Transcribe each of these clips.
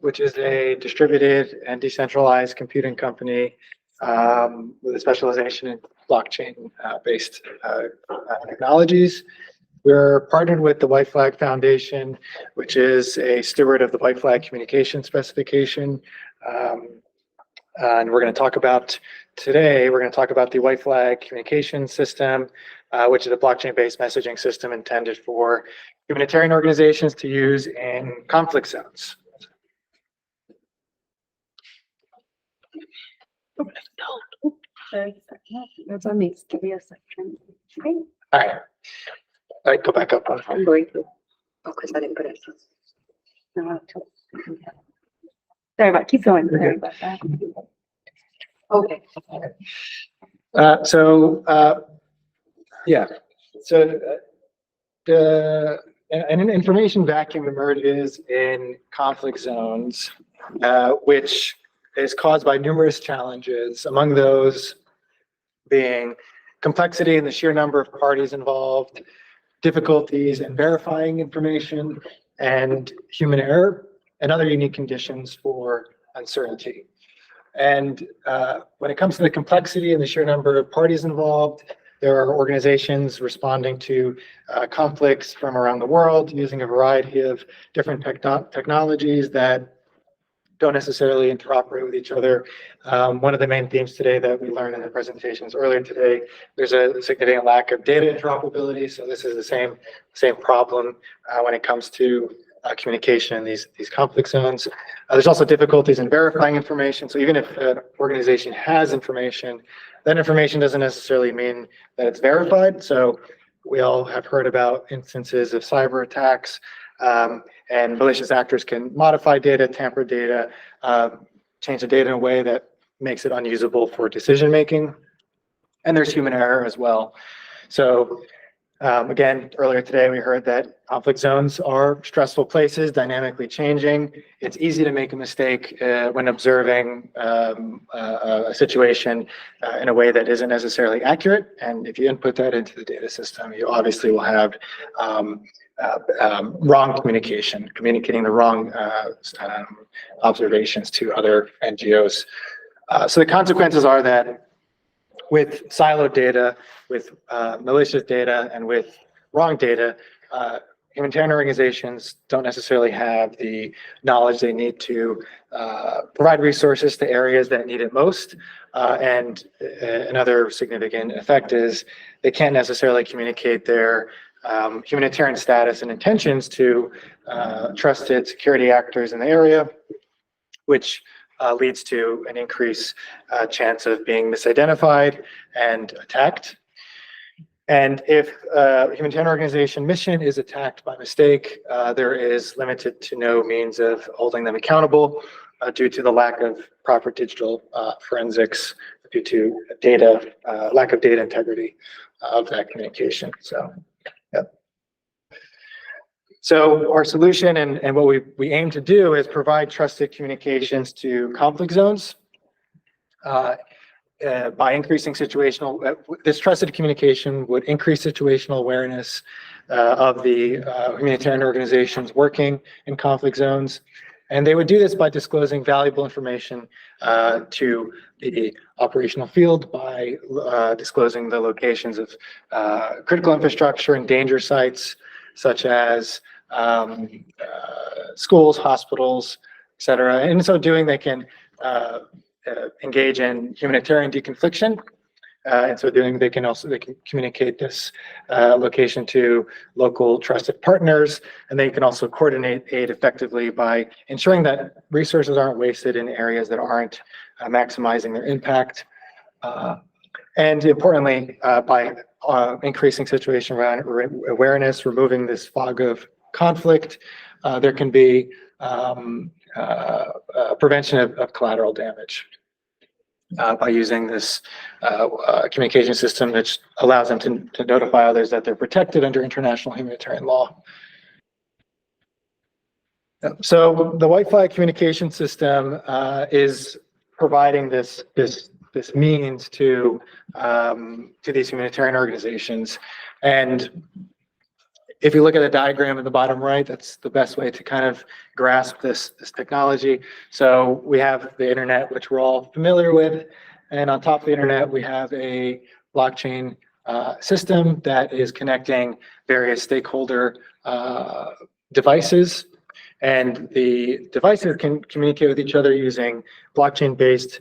which is a distributed and decentralized computing company with a specialization in blockchain-based technologies. We're partnered with the Whiteflag Foundation, which is a steward of the Whiteflag Communication Specification. And we're going to talk about today, we're going to talk about the Whiteflag Communication System, which is a blockchain-based messaging system intended for humanitarian organizations to use in conflict zones. That's on me. Give me a second. Okay. All right. All right, go back up. I'm going to. Oh, because I didn't put it. No, I have to. Sorry about. Keep going. Sorry about that. Okay. Yeah. So an information vacuum emerges in conflict zones, which is caused by numerous challenges, among those being complexity and the sheer number of parties involved, difficulties in verifying information, and human error, and other unique conditions for uncertainty. And when it comes to the complexity and the sheer number of parties involved, there are organizations responding to conflicts from around the world using a variety of different technologies that don't necessarily interoperate with each other. One of the main themes today that we learned in the presentations earlier today, there's a significant lack of data interoperability. So this is the same problem when it comes to communication in these conflict zones. There's also difficulties in verifying information. So even if an organization has information, that information doesn't necessarily mean that it's verified. So we all have heard about instances of cyber attacks, and malicious actors can modify data, tamper data, change the data in a way that makes it unusable for decision making. And there's human error as well. So again, earlier today, we heard that conflict zones are stressful places, dynamically changing. It's easy to make a mistake when observing a situation in a way that isn't necessarily accurate. And if you input that into the data system, you obviously will have wrong communicating the wrong observations to other NGOs. So the consequences are that with siloed data, with malicious data, and with wrong data, humanitarian organizations don't necessarily have the knowledge they need to provide resources to areas that need it most. And another significant effect is they can't necessarily communicate their humanitarian status and intentions to trusted security actors in the area, which leads to an increased chance of being misidentified and attacked. And if a humanitarian organization mission is attacked by mistake, there is limited to no means of holding them accountable due to the lack of proper digital forensics, due to lack of data integrity of that communication. So, yep. So our solution and what we aim to do is provide trusted communications to conflict zones by increasing this trusted communication would increase situational awareness of the humanitarian organizations working in conflict zones. And they would do this by disclosing valuable information to the operational field by disclosing the locations of critical infrastructure and danger sites, such as schools, hospitals, et cetera. And in so doing, they can engage in humanitarian deconfliction. And so doing, they can communicate this location to local trusted partners, and they can also coordinate aid effectively by ensuring that resources aren't wasted in areas that aren't maximizing their impact. And importantly, by increasing situational awareness, removing this fog of conflict, there can be prevention of collateral damage by using this communication system, which allows them to notify others that they're protected under international humanitarian law. So the Whiteflag communication system is providing this means to these humanitarian organizations, and If you look at the diagram in the bottom right, that's the best way to kind of grasp this technology. So we have the internet, which we're all familiar with. And on top of the internet, we have a blockchain system that is connecting various stakeholder devices. And the devices can communicate with each other using blockchain-based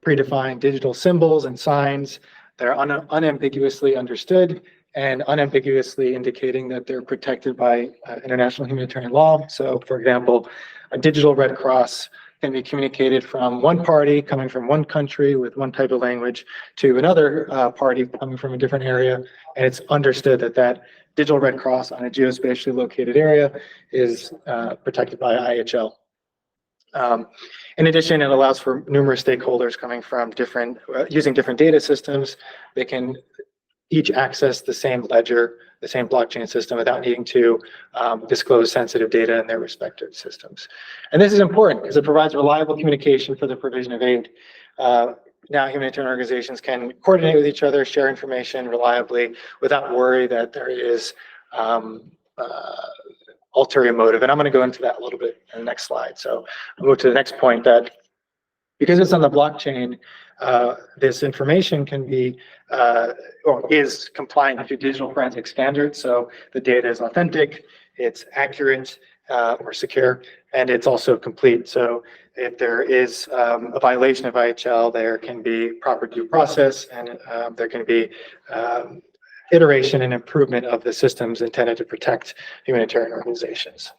predefined digital symbols and signs that are unambiguously understood and unambiguously indicating that they're protected by international humanitarian law. So, for example, a digital Red Cross can be communicated from one party coming from one country with one type of language to another party coming from a different area, and it's understood that that digital Red Cross on a geospatially located area is protected by IHL. In addition, it allows for numerous stakeholders coming from different, using different data systems. They can each access the same ledger, the same blockchain system without needing to disclose sensitive data in their respective systems. And this is important because it provides reliable communication for the provision of aid. Now humanitarian organizations can coordinate with each other, share information reliably without worry that there is ulterior motive. And I'm going to go into that a little bit in the next slide. So I'll move to the next point, that because it's on the blockchain, this information can be or is compliant to digital forensic standards. So the data is authentic, it's accurate or secure, and it's also complete. So if there is a violation of IHL, there can be proper due process, and there can be iteration and improvement of the systems intended to protect humanitarian organizations.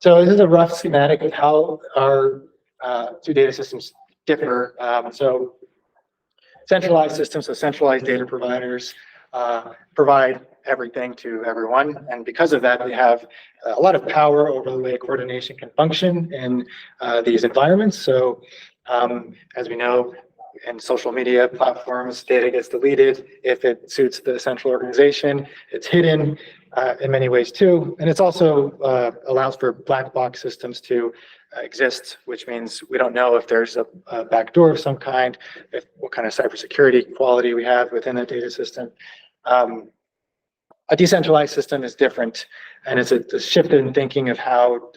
So this is a rough schematic of how our two data systems differ. So centralized systems, so centralized data providers provide everything to everyone. And because of that, we have a lot of power over the way coordination can function in these environments. So as we know, in social media platforms, data gets deleted if it suits the central organization. It's hidden in many ways too. And it's also allows for black box systems to exist, which means we don't know if there's a backdoor of some kind, what kind of cybersecurity quality we have within a data system. A decentralized system is different, and it's a shift in thinking of how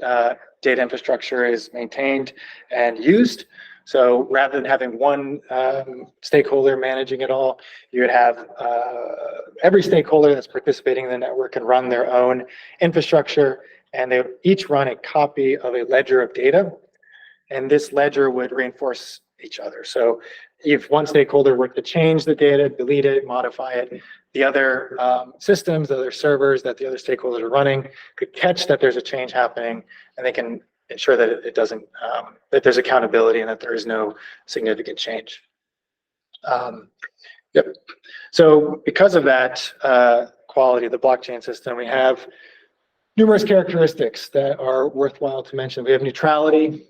data infrastructure is maintained and used. So rather than having one stakeholder managing it all, you would have every stakeholder that's participating in the network can run their own infrastructure, and they each run a copy of a ledger of data, and this ledger would reinforce each other. So if one stakeholder were to change the data, delete it, modify it, the other systems, the other servers that the other stakeholders are running could catch that there's a change happening, and they can ensure that it doesn't, that there's accountability and that there is no significant change. Yep. So because of that quality of the blockchain system, we have numerous characteristics that are worthwhile to mention. We have neutrality,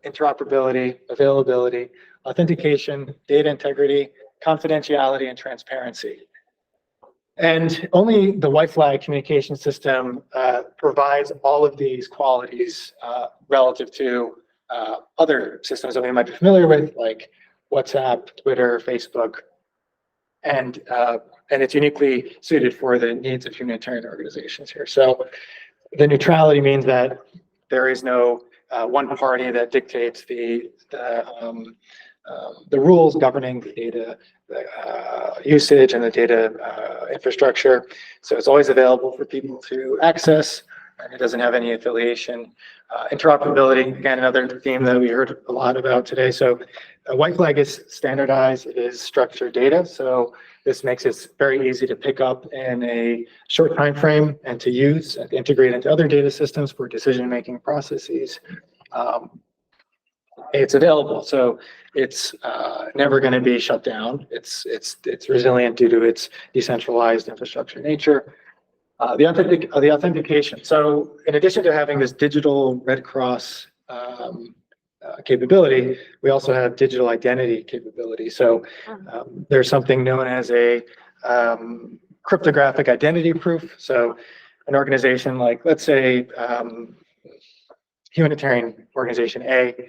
interoperability, availability, authentication, data integrity, confidentiality, and transparency. And only the Whiteflag communication system provides all of these qualities relative to other systems that we might be familiar with, like WhatsApp, Twitter, Facebook, and it's uniquely suited for the needs of humanitarian organizations here. So the neutrality means that there is no one party that dictates the rules governing the data usage and the data infrastructure. So it's always available for people to access, and it doesn't have any affiliation. Interoperability, again, another theme that we heard a lot about today. So Whiteflag is standardized, it is structured data. So this makes it very easy to pick up in a short time frame and to use and integrate into other data systems for decision-making processes. It's available, so it's never going to be shut down. It's resilient due to its decentralized infrastructure nature. The authentication. So in addition to having this digital Red Cross capability, we also have digital identity capability. So there's something known as a cryptographic identity proof. So an organization like, let's say, humanitarian organization A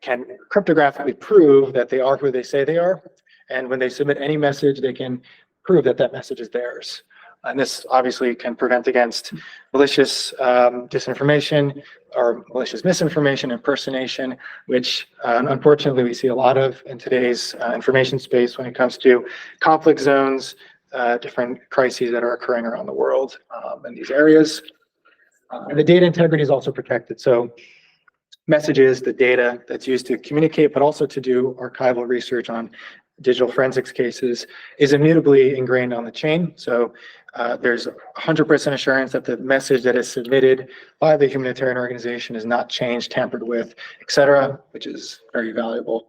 can cryptographically prove that they are who they say they are. And when they submit any message, they can prove that that message is theirs. And this obviously can prevent against malicious disinformation or malicious misinformation, impersonation, which unfortunately we see a lot of in today's information space when it comes to conflict zones, different crises that are occurring around the world in these areas. And the data integrity is also protected. So messages, the data that's used to communicate, but also to do archival research on digital forensics cases is immutably ingrained on the chain. So there's 100% assurance that the message that is submitted by the humanitarian organization is not changed, tampered with, et cetera, which is very valuable.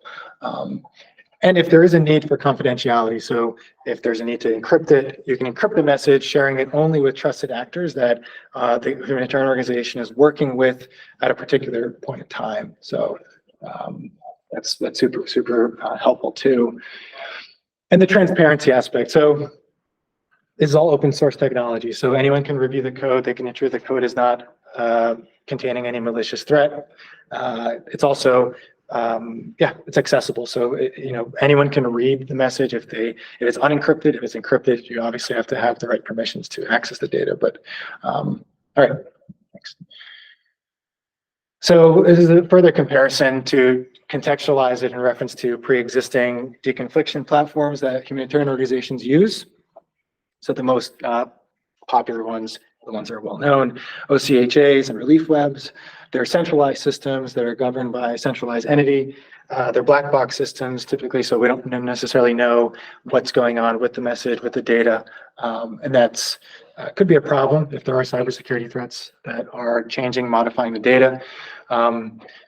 And if there is a need for confidentiality, so if there's a need to encrypt it, you can encrypt the message, sharing it only with trusted actors that the humanitarian organization is working with at a particular point in time. So that's super helpful too. And the transparency aspect. So this is all open source technology. So anyone can review the code. They can ensure the code is not containing any malicious threat. It's also it's accessible. So anyone can read the message if it's unencrypted. If it's encrypted, you obviously have to have the right permissions to access the data. But all right, thanks. So this is a further comparison to contextualize it in reference to pre-existing deconfliction platforms that humanitarian organizations use. So the most popular ones, the ones that are well known, OCHAs and relief webs. They're centralized systems that are governed by a centralized entity. They're black box systems typically, so we don't necessarily know what's going on with the message, with the data. And that's could be a problem if there are cybersecurity threats that are changing, modifying the data.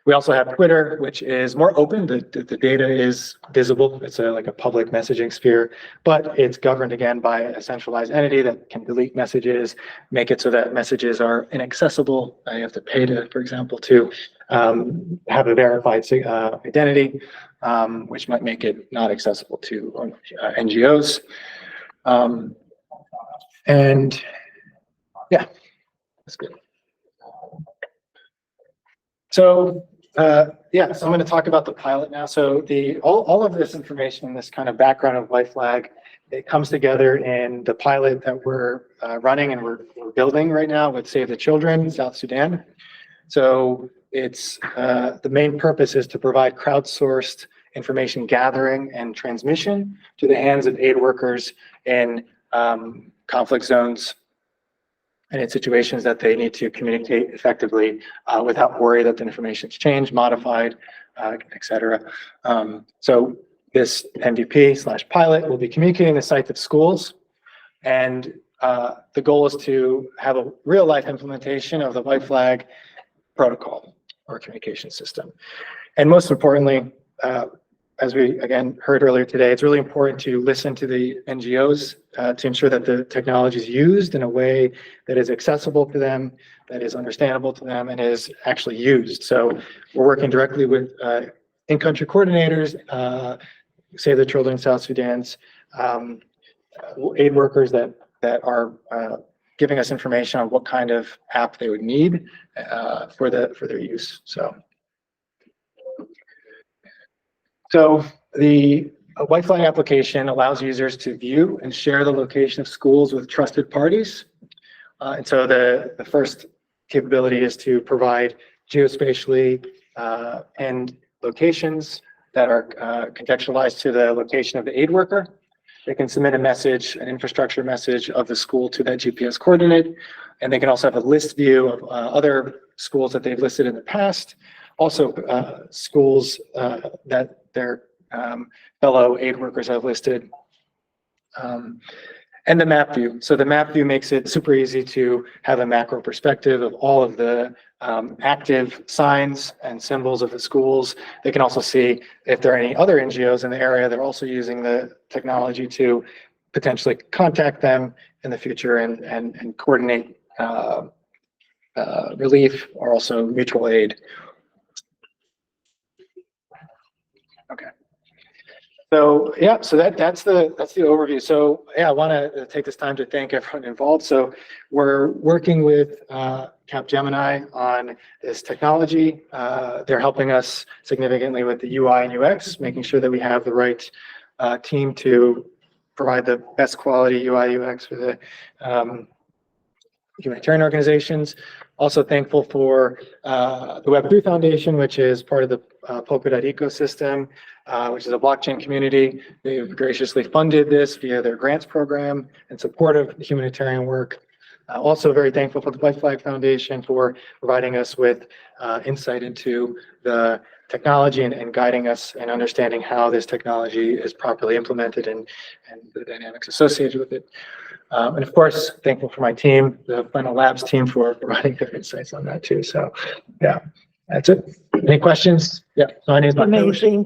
We also have Twitter, which is more open. The data is visible. It's like a public messaging sphere, but it's governed again by a centralized entity that can delete messages, make it so that messages are inaccessible. You have to pay to, for example, to have a verified identity, which might make it not accessible to NGOs. And yeah, that's good. So so I'm going to talk about the pilot now. So all of this information, this kind of background of Whiteflag, it comes together in the pilot that we're running and we're building right now with Save the Children, South Sudan. So it's the main purpose is to provide crowdsourced information gathering and transmission to the hands of aid workers in conflict zones and in situations that they need to communicate effectively without worry that the information's changed, modified, et cetera. So this MVP/pilot will be communicating the sites of schools, and the goal is to have a real-life implementation of the Whiteflag Protocol or communication system. And most importantly, as we again heard earlier today, it's really important to listen to the NGOs to ensure that the technology is used in a way that is accessible to them, that is understandable to them, and is actually used. So we're working directly with in-country coordinators, Save the Children, South Sudan's aid workers that are giving us information on what kind of app they would need for their use. So the Whiteflag application allows users to view and share the location of schools with trusted parties. And so the first capability is to provide geospatially and locations that are contextualized to the location of the aid worker. They can submit a message, an infrastructure message of the school to that GPS coordinate. And they can also have a list view of other schools that they've listed in the past. Also schools that their fellow aid workers have listed. And the map view. So the map view makes it super easy to have a macro perspective of all of the active signs and symbols of the schools. They can also see if there are any other NGOs in the area that are also using the technology to potentially contact them in the future and coordinate relief or also mutual aid. Okay. So yeah, so that's the overview. So yeah, I want to take this time to thank everyone involved. So we're working with Capgemini on this technology. They're helping us significantly with the UI and UX, making sure that we have the right team to provide the best quality UI UX for the humanitarian organizations. Also thankful for the Web3 Foundation, which is part of the Polkadot ecosystem, which is a blockchain community. They've graciously funded this via their grants program in support of humanitarian work. Also very thankful for the Whiteflag Foundation for providing us with insight into the technology and guiding us and understanding how this technology is properly implemented and the dynamics associated with it. And of course, thankful for my team, the Final Labs team, for providing their insights on that too. So yeah, that's it. Any questions? Yeah. So my name is Amazing.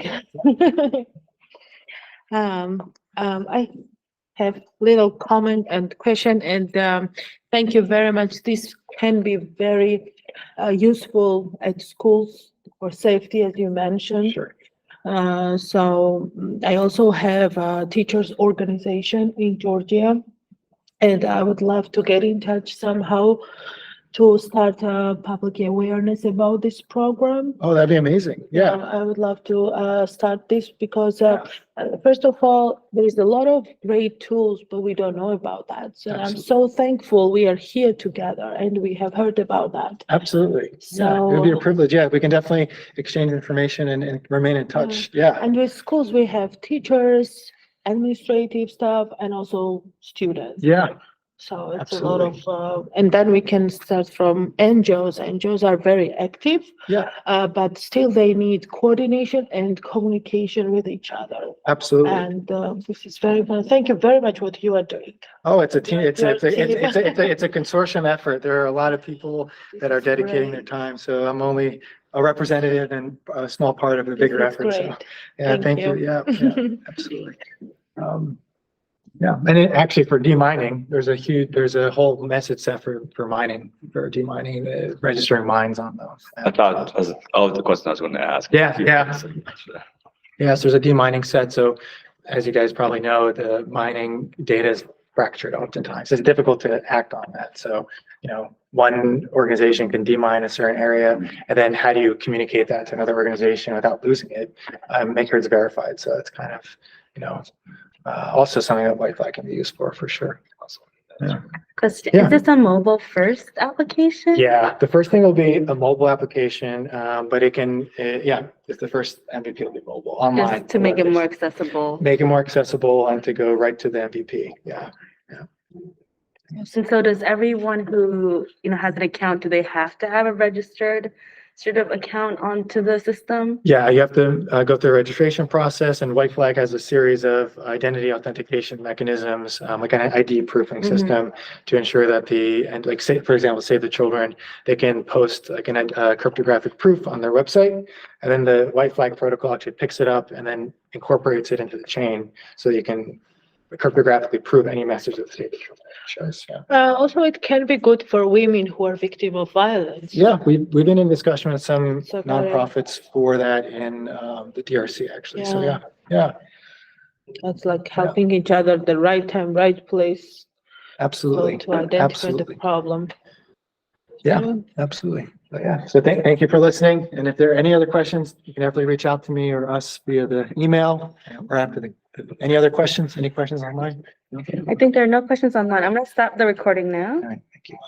I have little comment and question, and thank you very much. This can be very useful at schools for safety, as you mentioned. Sure. So I also have a teachers organization in Georgia, and I would love to get in touch somehow to start public awareness about this program. Oh, that'd be amazing. Yeah. I would love to start this because first of all, there is a lot of great tools, but we don't know about that. So Absolutely. I'm so thankful we are here together and we have heard about that. Absolutely. Yeah, it would be a privilege. Yeah, we can definitely exchange information and remain in touch. Yeah. And with schools, we have teachers, administrative staff, and also students. Yeah. So it's Absolutely. a lot of, and then we can start from NGOs. NGOs are very active, Yeah. but still they need coordination and communication with each other. Absolutely. And this is very fun. Thank you very much what you are doing. Oh, it's a team. Your It's a team. consortium effort. There are a lot of people that are dedicating their time. So I'm only a representative and a small part of the bigger This is effort. So great. yeah, Thank thank you. you. Yeah, absolutely. Yeah, and actually for demining, there's a whole message set for mining, for demining, registering mines on those. I thought that was all the question I was going to ask. Yeah, yeah. Yes, there's a demining set. So as you guys probably know, the mining data is fractured oftentimes. It's difficult to act on that. So, one organization can demine a certain area, and then how do you communicate that to another organization without losing it? Make sure it's verified. So it's kind of, also something that Whiteflag can be used for sure. Yeah. Question, Yeah. is this a mobile first application? Yeah, the first thing will be a mobile application, but it can, it's the first MVP will be mobile, online. Just to make it more accessible. Make it more accessible and to go right to the MVP. Yeah. So does everyone who, has an account, do they have to have a registered sort of account onto the system? Yeah, you have to go through the registration process, and Whiteflag has a series of identity authentication mechanisms, like an ID proofing system to ensure that say, for example, Save the Children, they can post like a cryptographic proof on their website, and then the Whiteflag protocol actually picks it up and then incorporates it into the chain so you can cryptographically prove any message that Save the Children shows. Yeah. Also, it can be good for women who are victim of violence. Yeah, we've been in discussion with some So nonprofits for that in the DRC actually. So yeah, It's like helping each other at the right time, right place. absolutely. To identify Absolutely. the problem. Yeah, absolutely. So thank you for listening. And if there are any other questions, you can definitely reach out to me or us via the email or after any other questions? Any questions online? Okay. I think there are no questions online. I'm going to stop the recording now. All right, thank you.